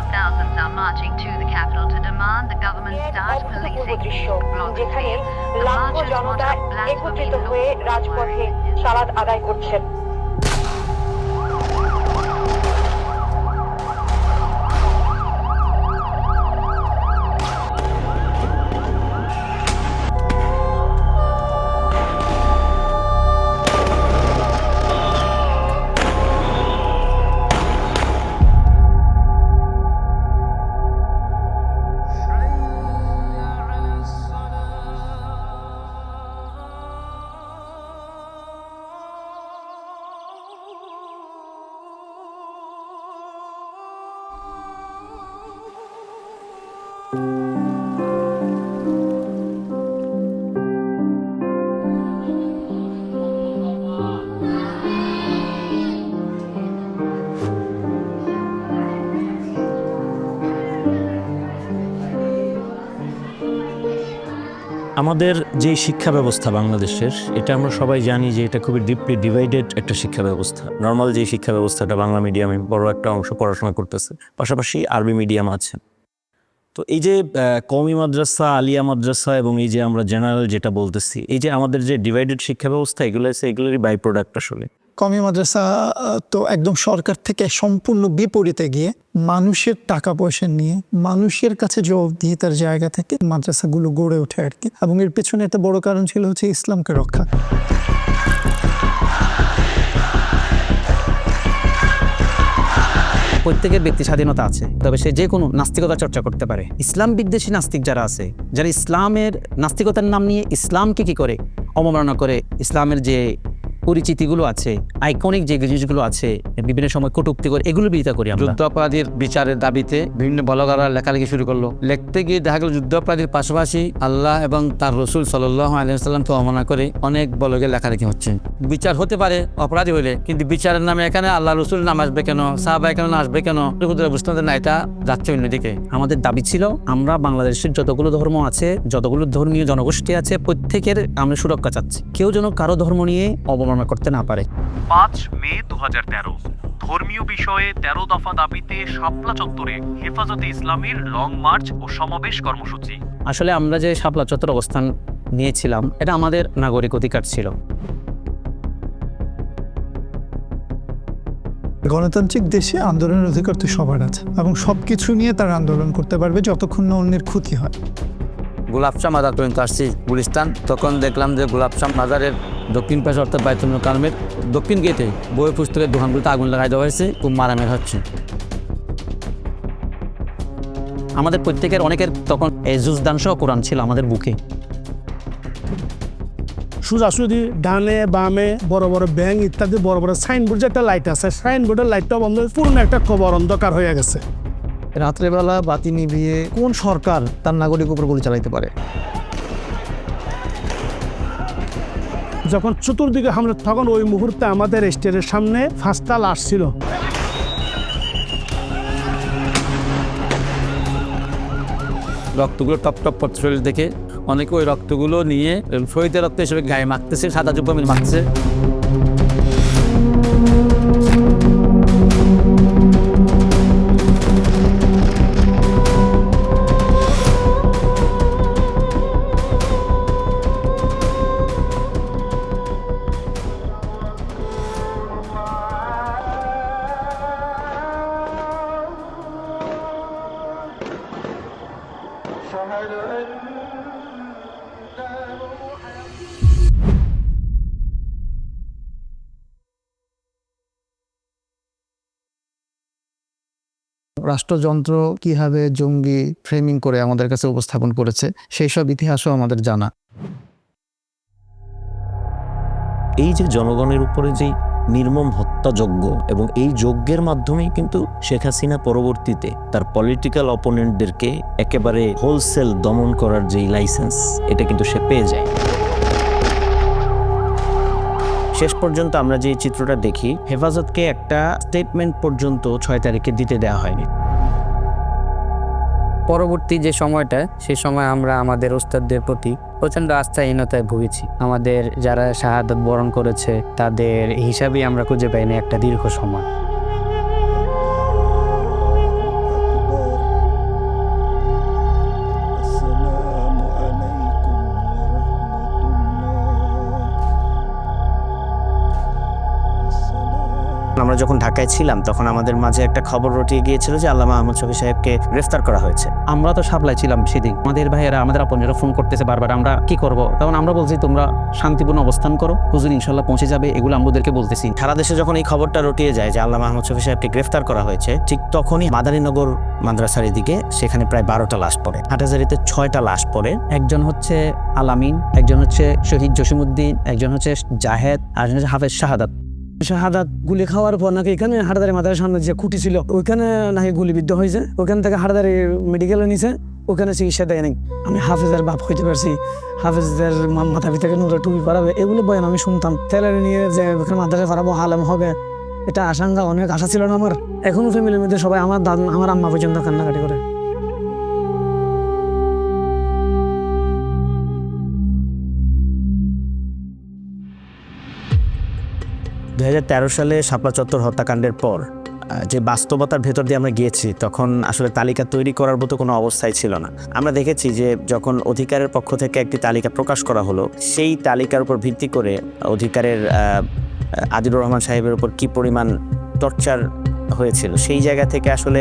of thousands are marching to the capital to demand the government start policing block যেখানে space. The লাখো marchers want Janata a blasphemy একত্রিত law হয়ে for রাজপথে সালাত আদায় করছেন। আমাদের যে শিক্ষা ব্যবস্থা বাংলাদেশের, এটা আমরা সবাই জানি যে এটা খুবই ডিপলি ডিভাইডেড একটা শিক্ষা ব্যবস্থা। নর্মাল যে শিক্ষা ব্যবস্থাটা বাংলা মিডিয়ামে বড় একটা অংশ পড়াশোনা করতেছে, পাশাপাশি আরবি মিডিয়াম আছে। তো এই যে কওমি মাদ্রাসা, আলিয়া মাদ্রাসা এবং এই যে আমরা জেনারেল যেটা বলতেছি, এই যে আমাদের যে ডিভাইডেড শিক্ষা ব্যবস্থা, এগুলো আছে, এগুলোরই বাই প্রোডাক্ট আসলে। কওমি মাদ্রাসা তো একদম সরকার থেকে সম্পূর্ণ বিপরীতে গিয়ে মানুষের টাকা পয়সা নিয়ে মানুষের কাছে জবাবদিহিতার জায়গা থেকে মাদ্রাসাগুলো গড়ে ওঠে আর কি। এবং এর পেছনে একটা বড় কারণ ছিল হচ্ছে ইসলামকে রক্ষা। প্রত্যেকের ব্যক্তি স্বাধীনতা আছে, তবে সে যে কোনো নাস্তিকতা চর্চা করতে পারে। ইসলাম বিদ্বেষী নাস্তিক যারা আছে, যারা ইসলামের নাস্তিকতার নাম নিয়ে ইসলামকে কি করে অবমাননা করে, ইসলামের যে পরিচিতিগুলো আছে, আইকনিক যে জিনিসগুলো আছে, বিভিন্ন সময় কটূক্তি করে, এগুলো বিরোধিতা করি আমরা। যুদ্ধাপরাধীর বিচারের দাবিতে বিভিন্ন ব্লগাররা লেখালেখি শুরু করলো। লিখতে গিয়ে দেখা গেল যুদ্ধাপরাধীর পাশাপাশি আল্লাহ এবং তার রসুল সাল্লাল্লাহু আলাইহি ওয়াসাল্লামকে অবমাননা করে অনেক ব্লগে লেখালেখি হচ্ছে। বিচার হতে পারে অপরাধী হলে, কিন্তু বিচারের নামে এখানে আল্লাহ রসুল নাম আসবে কেন, সাহাবা কেন আসবে কেন, বুঝতে না, এটা যাচ্ছে অন্যদিকে। আমাদের দাবি ছিল আমরা বাংলাদেশের যতগুলো ধর্ম আছে, যতগুলো ধর্মীয় জনগোষ্ঠী আছে, প্রত্যেকের আমরা সুরক্ষা চাচ্ছি। কেউ যেন কারো ধর্ম নিয়ে অবমাননা করতে না পারে। 5 মে 2013 ধর্মীয় বিষয়ে 13 দফা দাবিতে শাপলা চত্বরে হেফাজতে ইসলামীর লং মার্চ ও সমাবেশ কর্মসূচি। আসলে আমরা যে শাপলা চত্বর অবস্থান নিয়েছিলাম, এটা আমাদের নাগরিক অধিকার ছিল। গণতান্ত্রিক দেশে আন্দোলনের অধিকার তো সবার আছে এবং সবকিছু নিয়ে তারা আন্দোলন করতে পারবে যতক্ষণ না অন্যের ক্ষতি হয়। গোলাপশাহ মাজার পর্যন্ত আসছি গুলিস্তান, তখন দেখলাম যে গোলাপশাহ মাজারের দক্ষিণ পাশে অর্থাৎ বাইতুল মোকাররমের দক্ষিণ গেটে বই পুস্তকের দোকানগুলোতে আগুন লাগাই দেওয়া হয়েছে, খুব মারামারি হচ্ছে। আমাদের প্রত্যেকের অনেকের তখন জুজদান সহ কোরআন ছিল আমাদের বুকে। সোজাসুজি ডানে বামে বড় বড় ব্যাংক ইত্যাদি বড় বড় সাইনবোর্ড, যে একটা লাইট আছে, সাইনবোর্ডের লাইটটা বন্ধ, পুরনো একটা কবর অন্ধকার হয়ে গেছে। রাত্রেবেলা বাতি নিভিয়ে কোন সরকার তার নাগরিক উপর গুলি চালাইতে পারে? যখন চতুর্দিকে হামলা, তখন ওই মুহূর্তে আমাদের স্টেজের সামনে 5টা লাশ ছিল। রক্তগুলো টপ টপ পড়তে শরীর দেখে অনেকে ওই রক্তগুলো নিয়ে শহীদের রক্ত হিসেবে গায়ে মাখতেছে, সাদা জুব্বা মাখছে। রাষ্ট্রযন্ত্র কিভাবে জঙ্গি ফ্রেমিং করে আমাদের কাছে উপস্থাপন করেছে, সেই সব ইতিহাসও আমাদের জানা। এই যে জনগণের উপরে যেই নির্মম হত্যাযজ্ঞ, এবং এই যজ্ঞের মাধ্যমেই কিন্তু শেখ হাসিনা পরবর্তীতে তার পলিটিক্যাল অপোনেন্টদেরকে একেবারে হোলসেল দমন করার যেই লাইসেন্স, এটা কিন্তু সে পেয়ে যায়। শেষ পর্যন্ত আমরা যে চিত্রটা দেখি, হেফাজতকে একটা স্টেটমেন্ট পর্যন্ত 6 তারিখে দিতে দেওয়া হয়নি। পরবর্তী যে সময়টা, সেই সময় আমরা আমাদের ওস্তাদদের প্রতি প্রচণ্ড আস্থাহীনতায় ভুগেছি। আমাদের যারা শাহাদাত বরণ করেছে তাদের হিসাবেই আমরা খুঁজে পাইনি একটা দীর্ঘ সময়। আমরা যখন ঢাকায় ছিলাম তখন আমাদের মাঝে একটা খবর রটিয়ে গিয়েছিল যে আল্লামা আহমদ শফী সাহেবকে গ্রেফতার করা হয়েছে। আমরা তো সাপ্লাই ছিলাম সেদিন, আমাদের ভাইয়েরা আমাদের আপনজনরা ফোন করতেছে বারবার, আমরা কি করব? তখন আমরা বলছি তোমরা শান্তিপূর্ণ অবস্থান করো, হুজুর ইনশাল্লাহ পৌঁছে যাবে, এগুলো আমাদেরকে বলতেছি। সারা দেশে যখন এই খবরটা রটিয়ে যায় যে আল্লামা আহমদ শফী সাহেবকে গ্রেফতার করা হয়েছে, ঠিক তখনই মাদারীনগর মাদ্রাসার দিকে সেখানে প্রায় 12টা লাশ পড়ে, হাটহাজারীতে 6টা লাশ পড়ে। একজন হচ্ছে আলামিন, একজন হচ্ছে শহীদ জসিমউদ্দিন, একজন হচ্ছে জাহেদ, আর একজন হচ্ছে হাফেজ শাহাদাত। শাহাদাত গুলি খাওয়ার পর নাকি এখানে হাটদারি মাথার সামনে যে খুঁটি ছিল ওইখানে নাকি গুলিবিদ্ধ হয়েছে, ওখান থেকে হাটদারি মেডিকেলে নিছে, ওখানে চিকিৎসা দেয় নাই। আমি হাফেজের বাপ হইতে পারছি, হাফেজদের মাথা ভিতরে নুরে টুপি পারাবে, এগুলো বয়ান আমি শুনতাম। ছেলের নিয়ে যে ওখানে মাদ্রাসা পারাবো, আলেম হবে, এটা আশঙ্কা অনেক আশা ছিল না আমার। এখনো ফ্যামিলির মধ্যে সবাই, আমার আম্মা পর্যন্ত কান্নাকাটি করে। 2013 সালে শাপলা চত্বর হত্যাকাণ্ডের পর যে বাস্তবতার ভেতর দিয়ে আমরা গিয়েছি, তখন আসলে তালিকা তৈরি করার মতো কোনো অবস্থায় ছিল না। আমরা দেখেছি যে যখন অধিকারের পক্ষ থেকে একটি তালিকা প্রকাশ করা হলো, সেই তালিকার উপর ভিত্তি করে অধিকারের আদিলুর রহমান সাহেবের উপর কী পরিমাণ টর্চার হয়েছিল, সেই জায়গা থেকে আসলে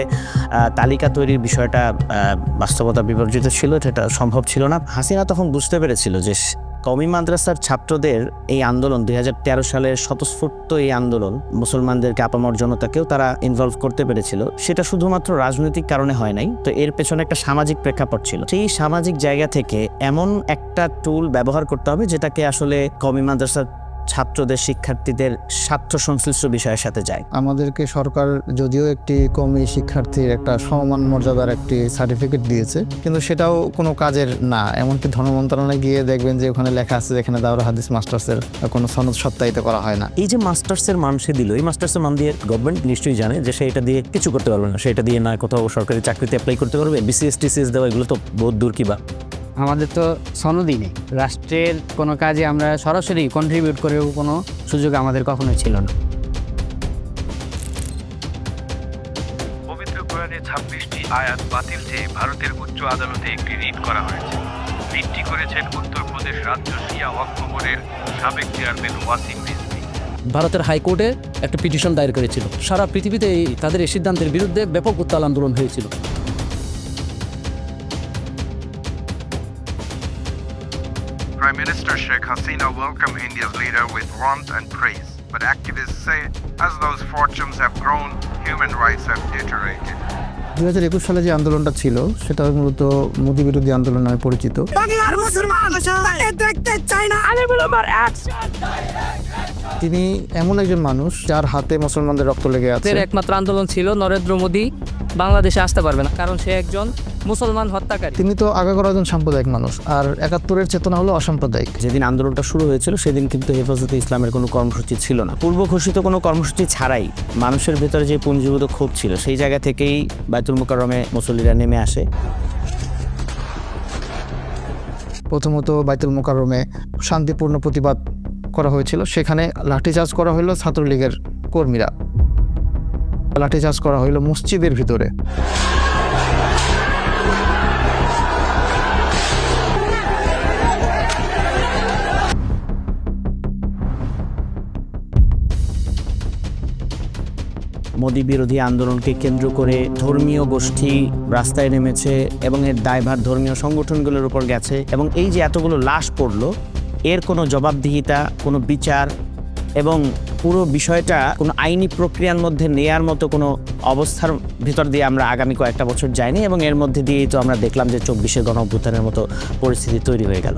তালিকা তৈরির বিষয়টা বাস্তবতা বিবর্জিত ছিল, সেটা সম্ভব ছিল না। হাসিনা তখন বুঝতে পেরেছিল যে কওমি মাদ্রাসার ছাত্রদের এই আন্দোলন 2013 সালের স্বতঃস্ফূর্ত এই আন্দোলন মুসলমানদেরকে আপামর জনতাকেও তারা ইনভলভ করতে পেরেছিল। সেটা শুধুমাত্র রাজনৈতিক কারণে হয় নাই, তো এর পেছনে একটা সামাজিক প্রেক্ষাপট ছিল। সেই সামাজিক জায়গা থেকে এমন একটা টুল ব্যবহার করতে হবে যেটাকে আসলে কওমি মাদ্রাসার ছাত্রদের, শিক্ষার্থীদের স্বার্থ সংশ্লিষ্ট বিষয়ের সাথে যায়। আমাদেরকে সরকার যদিও একটি কওমি শিক্ষার্থীর একটা সমমান মর্যাদার একটি সার্টিফিকেট দিয়েছে, কিন্তু সেটাও কোনো কাজের না। এমনকি ধর্ম মন্ত্রণালয়ে গিয়ে দেখবেন যে ওখানে লেখা আছে যেখানে দাওরা হাদিস মাস্টার্সের কোনো সনদ সত্যায়িত করা হয় না। এই যে মাস্টার্সের মান সে দিল, এই মাস্টার্সের মান দিয়ে গভর্নমেন্ট নিশ্চয়ই জানে যে সে এটা দিয়ে কিছু করতে পারবে না, সেটা দিয়ে না কোথাও সরকারি চাকরিতে অ্যাপ্লাই করতে পারবে, বিসিএস টিসিএস দেওয়া এগুলো তো বহুত দূর। কি বা আমাদের তো সনদই নেই, রাষ্ট্রের কোনো কাজে আমরা সরাসরি কন্ট্রিবিউট করেও কোনো সুযোগ আমাদের কখনোই ছিল না। পবিত্র কোরআনে 26টি আয়াত বাতিল চেয়ে ভারতের উচ্চ আদালতে একটি রিট করা হয়েছে। রিটটি করেছেন উত্তরপ্রদেশ রাজ্য শিয়া ওয়াকফ বোর্ডের সাবেক চেয়ারম্যান ওয়াসিম রিজভী। ভারতের হাইকোর্টে একটা পিটিশন দায়ের করেছিল। সারা পৃথিবীতে তাদের এই সিদ্ধান্তের বিরুদ্ধে ব্যাপক উত্তাল আন্দোলন হয়েছিল। Prime Minister Sheikh Hasina welcomed India's leader with warmth and praise, but activists say as those fortunes have grown, human rights have deteriorated. 2021 সালে যে আন্দোলনটা ছিল সেটা মূলত মোদী বিরোধী আন্দোলন নামে পরিচিত। তিনি এমন একজন মানুষ যার হাতে মুসলমানদের রক্ত লেগে আছে। একমাত্র আন্দোলন ছিল নরেন্দ্র মোদী বাংলাদেশে আসতে পারবে না, কারণ সে একজন মুসলমান হত্যাকারী। তিনি তো আগাগোড়া একজন সাম্প্রদায়িক মানুষ, আর 71-এর চেতনা হলো অসাম্প্রদায়িক। যেদিন আন্দোলনটা শুরু হয়েছিল সেদিন কিন্তু হেফাজতে ইসলামের কোনো কর্মসূচি ছিল না। পূর্ব ঘোষিত কোনো কর্মসূচি ছাড়াই মানুষের ভেতরে যে পুঞ্জীভূত ক্ষোভ ছিল, সেই জায়গা থেকেই বাইতুল মুকাররমে মুসল্লিরা নেমে আসে। প্রথমত বাইতুল মুকাররমে শান্তিপূর্ণ প্রতিবাদ করা হয়েছিল, সেখানে লাঠিচার্জ করা হলো ছাত্রলীগের কর্মীরা, লাঠিচার্জ করা হলো মসজিদের ভিতরে। মোদী বিরোধী আন্দোলনকে কেন্দ্র করে ধর্মীয় গোষ্ঠী রাস্তায় নেমেছে এবং এর দায়ভার ধর্মীয় সংগঠনগুলোর উপর গেছে, এবং এই যে এতগুলো লাশ পড়লো, এর কোনো জবাবদিহিতা, কোনো বিচার এবং পুরো বিষয়টা কোনো আইনি প্রক্রিয়ার মধ্যে নেয়ার মতো কোনো অবস্থার ভিতর দিয়ে আমরা আগামী কয়েকটা বছর যাইনি, এবং এর মধ্যে দিয়েই তো আমরা দেখলাম যে 24-এর গণঅভ্যুত্থানের মতো পরিস্থিতি তৈরি হয়ে গেল।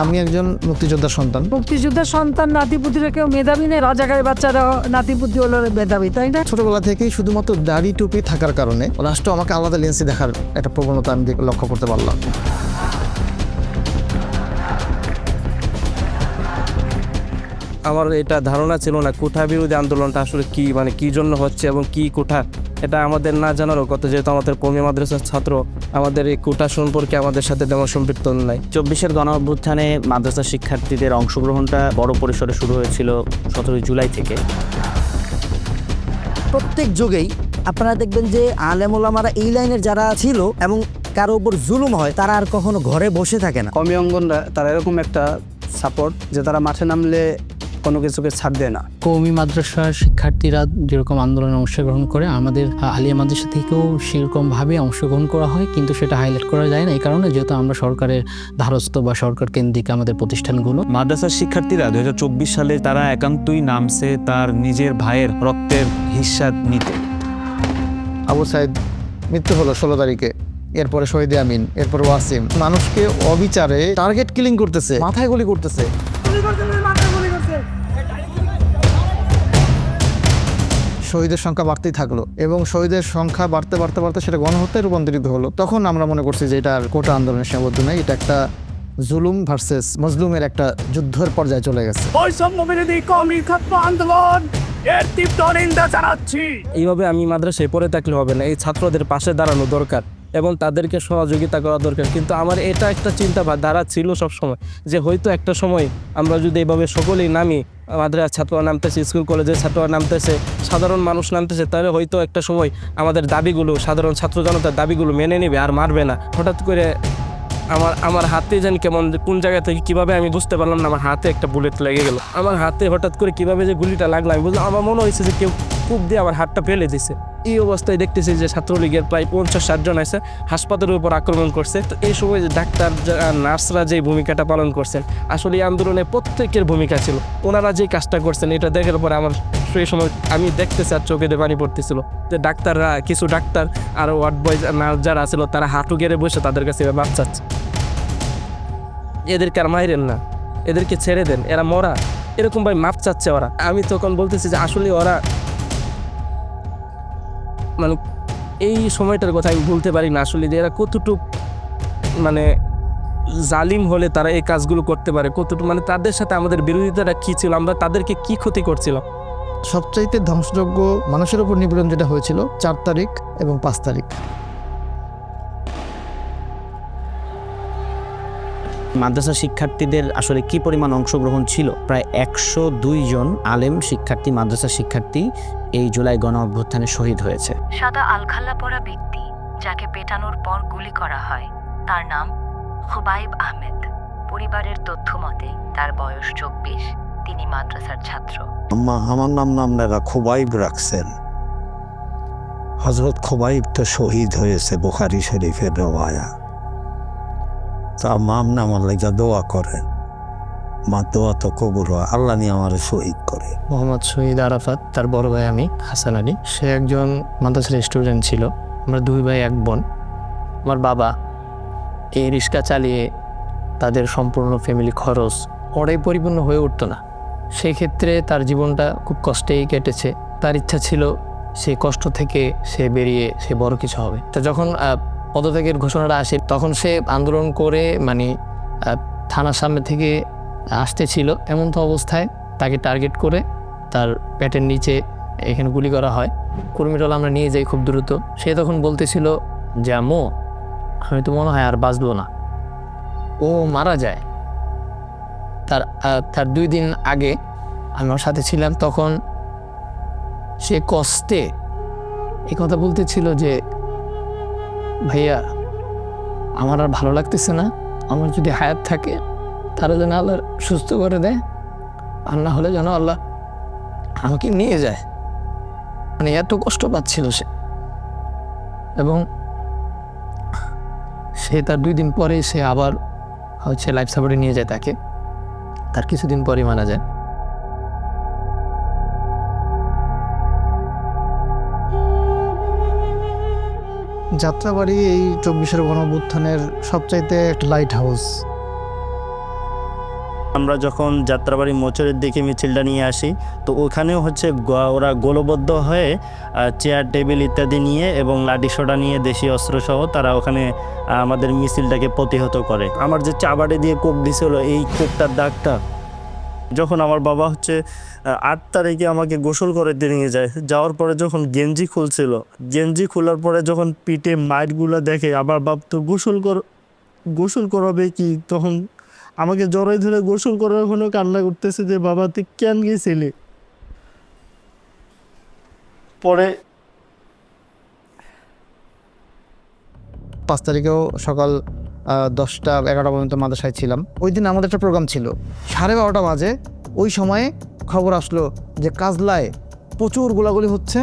আমি একজন মুক্তিযোদ্ধার সন্তান। মুক্তিযোদ্ধার সন্তান, নাতিপুতিরা কেউ মেধাবী নেই, রাজাকারের বাচ্চারা নাতিপুতি হলো মেধাবী, তাই না? ছোটবেলা থেকেই শুধুমাত্র দাড়ি টুপি থাকার কারণে রাষ্ট্র আমাকে আলাদা লেন্সে দেখার একটা প্রবণতা আমি লক্ষ্য করতে পারলাম। আমার এটা ধারণা ছিল না কোঠা বিরোধী আন্দোলনটা আসলে কি, মানে কি জন্য হচ্ছে এবং কি কোঠা, এটা আমাদের না জানারও কত, যেহেতু আমাদের কওমি মাদ্রাসার ছাত্র, আমাদের এই কোঠা সম্পর্কে আমাদের সাথে তেমন সম্পৃক্ত নাই। 24-এর গণঅভ্যুত্থানে মাদ্রাসা শিক্ষার্থীদের অংশগ্রহণটা বড় পরিসরে শুরু হয়েছিল 17 জুলাই থেকে। প্রত্যেক যুগেই আপনারা দেখবেন যে আলেম ওলামারা এই লাইনের যারা ছিল এবং কারো উপর জুলুম হয় তারা আর কখনো ঘরে বসে থাকে না। কমি অঙ্গনরা তারা এরকম একটা সাপোর্ট যে তারা মাঠে নামলে কোনো কিছুকে ছাড় দেয় না। কওমি মাদ্রাসার শিক্ষার্থীরা যেরকম আন্দোলনে অংশগ্রহণ করে, আমাদের আলিয়া মাদ্রাসা থেকেও সেরকমভাবে অংশগ্রহণ করা হয়, কিন্তু সেটা হাইলাইট করা যায় না এই কারণে যেহেতু আমরা সরকারের ধারস্থ বা সরকার কেন্দ্রিক আমাদের প্রতিষ্ঠানগুলো। মাদ্রাসার শিক্ষার্থীরা 2024 সালে তারা একান্তই নামছে তার নিজের ভাইয়ের রক্তের হিস্সা নিতে। আবু সাইদ মৃত্যু হলো 16 তারিখে, এরপরে শহীদ আমিন, এরপর ওয়াসিম। মানুষকে অবিচারে টার্গেট কিলিং করতেছে, মাথায় গুলি করতেছে। শহীদের সংখ্যা বাড়তেই থাকলো এবং শহীদের সংখ্যা বাড়তে বাড়তে বাড়তে সেটা গণহত্যায় রূপান্তরিত হলো। তখন আমরা মনে করছি যে এটা আর কোটা আন্দোলনের সীমাবদ্ধ নয়, এটা একটা জুলুম ভার্সেস মজলুমের একটা যুদ্ধের পর্যায়ে চলে গেছে। এইভাবে আমি মাদ্রাসায় পড়ে থাকলে হবে না, এই ছাত্রদের পাশে দাঁড়ানো দরকার এবং তাদেরকে সহযোগিতা করা দরকার। কিন্তু আমার এটা একটা চিন্তাধারা ছিল সবসময় যে হয়তো একটা সময় আমরা যদি এইভাবে সকলেই নামি, মাদ্রাসার ছাত্ররা নামতেছে, স্কুল কলেজের ছাত্ররা নামতেছে, সাধারণ মানুষ নামতেছে, তাহলে হয়তো একটা সময় আমাদের দাবিগুলো, সাধারণ ছাত্র জনতার দাবিগুলো মেনে নেবে আর মারবে না। হঠাৎ করে আমার হাতে জানি কেমন কোন জায়গা থেকে কীভাবে আমি বুঝতে পারলাম না, আমার হাতে একটা বুলেট লেগে গেল। আমার হাতে হঠাৎ করে কীভাবে যে গুলিটা লাগলো আমি বুঝলাম, আমার মনে হয়েছে যে কেউ কূপ দিয়ে আমার হাতটা ফেলে দিছে। এই অবস্থায় দেখতেছি যে ছাত্রলীগের প্রায় 50-60 জন আছে, হাসপাতালের উপর আক্রমণ করছে। তো এই সময় যে ডাক্তার নার্সরা যে ভূমিকাটা পালন করছেন, আসলে এই আন্দোলনে প্রত্যেকের ভূমিকা ছিল। ওনারা যে কাজটা করছেন এটা দেখার পরে আমার সেই সময় আমি দেখতেছি আর চোখে পানি পড়তেছিল যে ডাক্তাররা, কিছু ডাক্তার আর ওয়ার্ড বয় নার্স যারা ছিল তারা হাঁটু গেড়ে বসে তাদের কাছে মাপ চাচ্ছে। এদেরকে আর মাইরেন না, এদেরকে ছেড়ে দেন, এরা মরা, এরকম ভাই মাপ চাচ্ছে ওরা। আমি তখন বলতেছি যে আসলে ওরা মানে এই সময়টার কথা আমি বলতে পারি না আসলে যে এরা কতটুক মানে জালিম হলে তারা এই কাজগুলো করতে পারে, কতটুকু মানে তাদের সাথে আমাদের বিরোধিতাটা কী ছিল, আমরা তাদেরকে কি ক্ষতি করছিলাম। সবচাইতে ধ্বংসযোগ্য মানুষের উপর নিপীড়ন যেটা হয়েছিল 4 তারিখ এবং 5 তারিখ। মাদ্রাসা শিক্ষার্থীদের আসলে কি পরিমাণ অংশগ্রহণ ছিল? প্রায় 102 জন আলেম শিক্ষার্থী, মাদ্রাসা শিক্ষার্থী এই জুলাই গণ অভ্যুত্থানে শহীদ হয়েছে। সাদা আলখাল্লা পরা ব্যক্তি যাকে পেটানোর পর গুলি করা হয় তার নাম খুবাইব আহমেদ। পরিবারের তথ্য মতে তার বয়স 24, তিনি মাদ্রাসার ছাত্র। আমার নামটা খুবাইব রাখছেন। হযরত খুবাইব তো শহীদ হয়েছে, বুখারী শরীফের রওয়ায়া। তা নাম আল্লাহ দোয়া করেন, মা দোয়া তো কবুল হয়, আল্লাহ নিয়ে আমার শহীদ করে। মোহাম্মদ শহীদ আরাফাত, তার বড় ভাই আমি হাসান আলী। সে একজন মাদ্রাসার স্টুডেন্ট ছিল। আমরা 2 ভাই 1 বোন। আমার বাবা এই রিক্সা চালিয়ে তাদের সম্পূর্ণ ফ্যামিলি খরচ ওরাই পরিপূর্ণ হয়ে উঠতো না। সেই ক্ষেত্রে তার জীবনটা খুব কষ্টেই কেটেছে। তার ইচ্ছা ছিল সেই কষ্ট থেকে সে বেরিয়ে সে বড় কিছু হবে। তা যখন পদত্যাগের ঘোষণাটা আসে তখন সে আন্দোলন করে মানে থানার সামনে থেকে আসতেছিল, এমন তো অবস্থায় তাকে টার্গেট করে তার পেটের নিচে এখানে গুলি করা হয়। কর্মীটল আমরা নিয়ে যাই খুব দ্রুত। সে তখন বলতেছিল যে আম্মু আমি তো মনে হয় আর বাঁচবো না। ও মারা যায়। তার 2 দিন আগে আমি ওর সাথে ছিলাম, তখন সে কষ্টে এই কথা বলতেছিল যে ভাইয়া আমার আর ভালো লাগতেছে না, আমার যদি হায়াত থাকে তারা যেন আল্লাহ সুস্থ করে দেয়, আর না হলে যেন আল্লাহ আমাকে নিয়ে যায়। মানে এত কষ্ট পাচ্ছিল সে। এবং সে তার 2 দিন পরে সে আবার হচ্ছে লাইফ সাপোর্টে নিয়ে যায় তাকে। তার কিছুদিন পরেই মারা যায়। যাত্রাবাড়ি এই 24-এর গণঅভ্যুত্থানের সবচাইতে একটা লাইট হাউস। আমরা যখন যাত্রাবাড়ি মোচরের দিকে মিছিলটা নিয়ে আসি, তো ওখানেও হচ্ছে ওরা গোলবদ্ধ হয়ে চেয়ার টেবিল ইত্যাদি নিয়ে এবং লাঠি সোটা নিয়ে দেশীয় অস্ত্রসহ তারা ওখানে আমাদের মিছিলটাকে প্রতিহত করে। আমার যে চাবাড়ি দিয়ে কোপ দিছিল, এই কোপটার দাগটা যখন আমার বাবা হচ্ছে 8 তারিখে আমাকে গোসল করে নিয়ে যায়, যাওয়ার পরে যখন গেঞ্জি খুলছিল, গেঞ্জি খোলার পরে যখন পিঠে মাইটগুলো দেখে, আমার বাপ তো গোসল করাবে কি, তখন আমাকে জড়াই ধরে গোসল করার ওখানে কান্না করতেছে যে বাবা তুই কেন গেছিলি। পরে 5 তারিখেও সকাল 10টা-11টা পর্যন্ত মাদ্রাসায় ছিলাম। ওই দিন আমাদের একটা প্রোগ্রাম ছিল 12:30 বাজে। ওই সময়ে খবর আসলো যে কাজলায় প্রচুর গোলাগুলি হচ্ছে।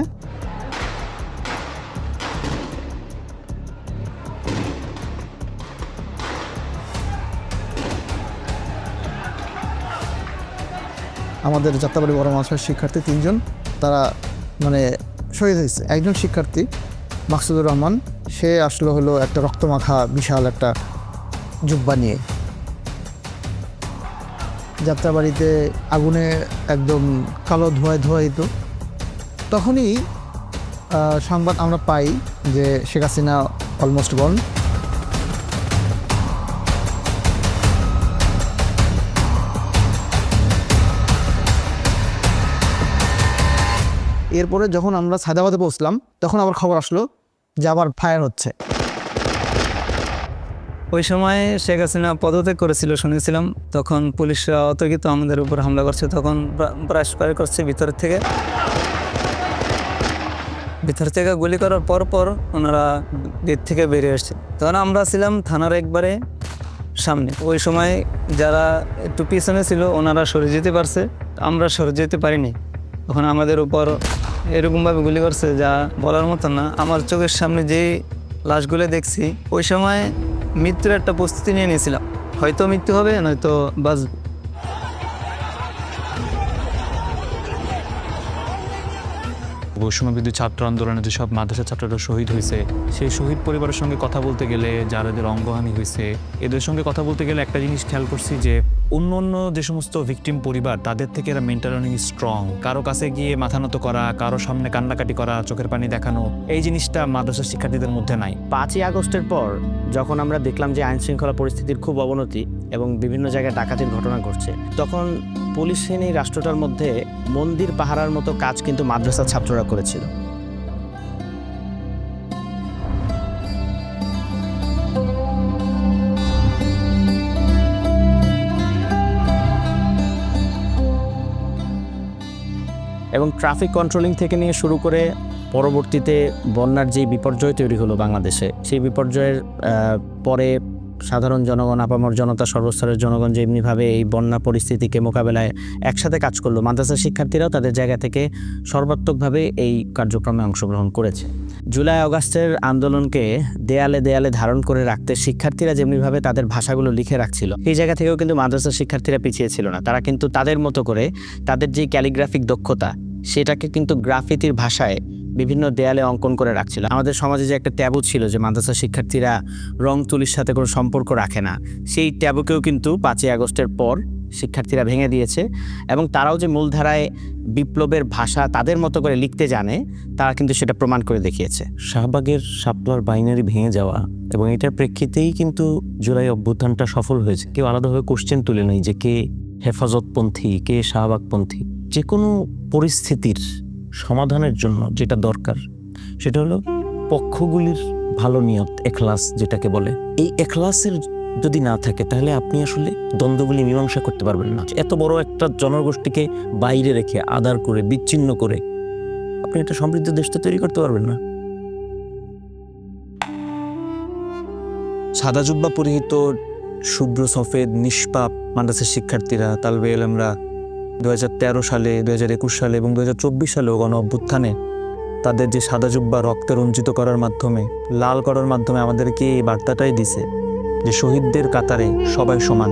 আমাদের যাত্রাবাড়ি বড় মাদ্রাসার শিক্ষার্থী 3 জন তারা মানে শহীদ হয়েছে। একজন শিক্ষার্থী মাকসুদুর রহমান, সে আসলো হলো একটা রক্তমাখা বিশাল একটা জুব্বা নিয়ে। যাত্রাবাড়িতে আগুনে একদম কালো ধোঁয়ায়িত। তখনই সংবাদ আমরা পাই যে শেখ হাসিনা অলমোস্ট গন। এরপরে যখন আমরা সায়দাবাদে পৌঁছলাম তখন আবার খবর আসলো যে আবার ফায়ার হচ্ছে। ওই সময় শেখ হাসিনা পদত্যাগ করেছিল শুনেছিলাম, তখন পুলিশরা অতর্কিত আমাদের উপর হামলা করছে, তখন ব্রাশ ফায়ার করছে ভিতর থেকে গুলি করার পর ওনারা গেট থেকে বেরিয়ে আসছে। তখন আমরা ছিলাম থানার একবারে সামনে। ওই সময় যারা একটু পিছনে ছিল ওনারা সরে যেতে পারছে, আমরা সরে যেতে পারিনি। তখন আমাদের উপর এরকমভাবে গুলি করছে যা বলার মতো না। আমার চোখের সামনে যে লাশগুলো দেখছি, ওই সময় মৃত্যুর একটা প্রস্তুতি নিয়ে নিয়েছিলাম, হয়তো মৃত্যু হবে নয়তো বাঁচব। বৈষম্যবিরোধী ছাত্র আন্দোলনে যেসব মাদ্রাসা ছাত্ররা শহীদ হয়েছে, সেই শহীদ পরিবারের সঙ্গে কথা বলতে গেলে, যাদের অঙ্গহানি হয়েছে, এদের সঙ্গে কথা বলতে গেলে একটা জিনিস খেয়াল করছি যে অন্য যে সমস্ত ভিকটিম পরিবার, তাদের থেকে এরা মেন্টালি অনেক স্ট্রং। কারো কাছে গিয়ে মাথা নত করা, কারো সামনে কান্নাকাটি করা, চোখের পানি দেখানো, এই জিনিসটা মাদ্রাসার শিক্ষার্থীদের মধ্যে নাই। 5ই আগস্টের পর যখন আমরা দেখলাম যে আইনশৃঙ্খলা পরিস্থিতির খুব অবনতি এবং বিভিন্ন জায়গায় ডাকাতির ঘটনা ঘটছে, তখন পুলিশ সেনা এই রাষ্ট্রটার মধ্যে মন্দির পাহারার মতো কাজ কিন্তু মাদ্রাসার ছাত্ররা করেছিল। এবং ট্রাফিক কন্ট্রোলিং থেকে নিয়ে শুরু করে পরবর্তীতে বন্যার যে বিপর্যয় তৈরি হলো বাংলাদেশে, সেই বিপর্যয়ের পরে সাধারণ জনগণ, আপামর জনতা, সর্বস্তরের জনগণ যেমনিভাবে এই বন্যা পরিস্থিতিকে মোকাবেলায় একসাথে কাজ করলো, মাদ্রাসা শিক্ষার্থীরাও তাদের জায়গা থেকে সর্বাত্মকভাবে এই কার্যক্রমে অংশগ্রহণ করেছে। জুলাই আগস্টের আন্দোলনকে দেয়ালে দেয়ালে ধারণ করে রাখতে শিক্ষার্থীরা যেমনিভাবে তাদের ভাষাগুলো লিখে রাখছিল, সেই জায়গা থেকেও কিন্তু মাদ্রাসা শিক্ষার্থীরা পিছিয়ে ছিল না। তারা কিন্তু তাদের মতো করে তাদের যে ক্যালিগ্রাফিক দক্ষতা, সেটাকে কিন্তু গ্রাফিতির ভাষায় বিভিন্ন দেয়ালে অঙ্কন করে রাখছিল। আমাদের সমাজে যে একটা ট্যাবু ছিল যে মাদ্রাসা শিক্ষার্থীরা রং তুলির সাথে কোনো সম্পর্ক রাখে না, সেই ট্যাবুকেও কিন্তু 5ই আগস্টের পর শিক্ষার্থীরা ভেঙে দিয়েছে এবং তারাও যে মূলধারায় বিপ্লবের ভাষা তাদের মতো করে লিখতে জানে, তারা কিন্তু সেটা প্রমাণ করে দেখিয়েছে। শাহবাগের শাপলার বাইনারি ভেঙে যাওয়া এবং এটার প্রেক্ষিতেই কিন্তু জুলাই অভ্যুত্থানটা সফল হয়েছে। কেউ আলাদাভাবে কোশ্চেন তুলে নেই যে কে হেফাজতপন্থী, কে শাহবাগপন্থী। যে কোনো পরিস্থিতির সমাধানের জন্য যেটা দরকার সেটা হলো পক্ষগুলির ভালো নিয়ত, এখলাস যেটাকে বলে। এই এখলাসের যদি না থাকে তাহলে আপনি আসলে দ্বন্দ্বগুলি মীমাংসা করতে পারবেন না। এত বড় একটা জনগোষ্ঠীকে বাইরে রেখে, আদার করে, বিচ্ছিন্ন করে আপনি একটা সমৃদ্ধ দেশটা তৈরি করতে পারবেন না। সাদা জুব্বা পরিহিত শুভ্র সফেদ নিষ্পাপ মাদ্রাসার শিক্ষার্থীরা, তালবে এলেমরা 2013 সালে, 2021 সালে এবং 2024 সালেও গণ অভ্যুত্থানে তাদের যে সাদা জুব্বা রক্তে রঞ্জিত করার মাধ্যমে, লাল করার মাধ্যমে আমাদেরকে এই বার্তাটাই দিছে যে শহীদদের কাতারে সবাই সমান।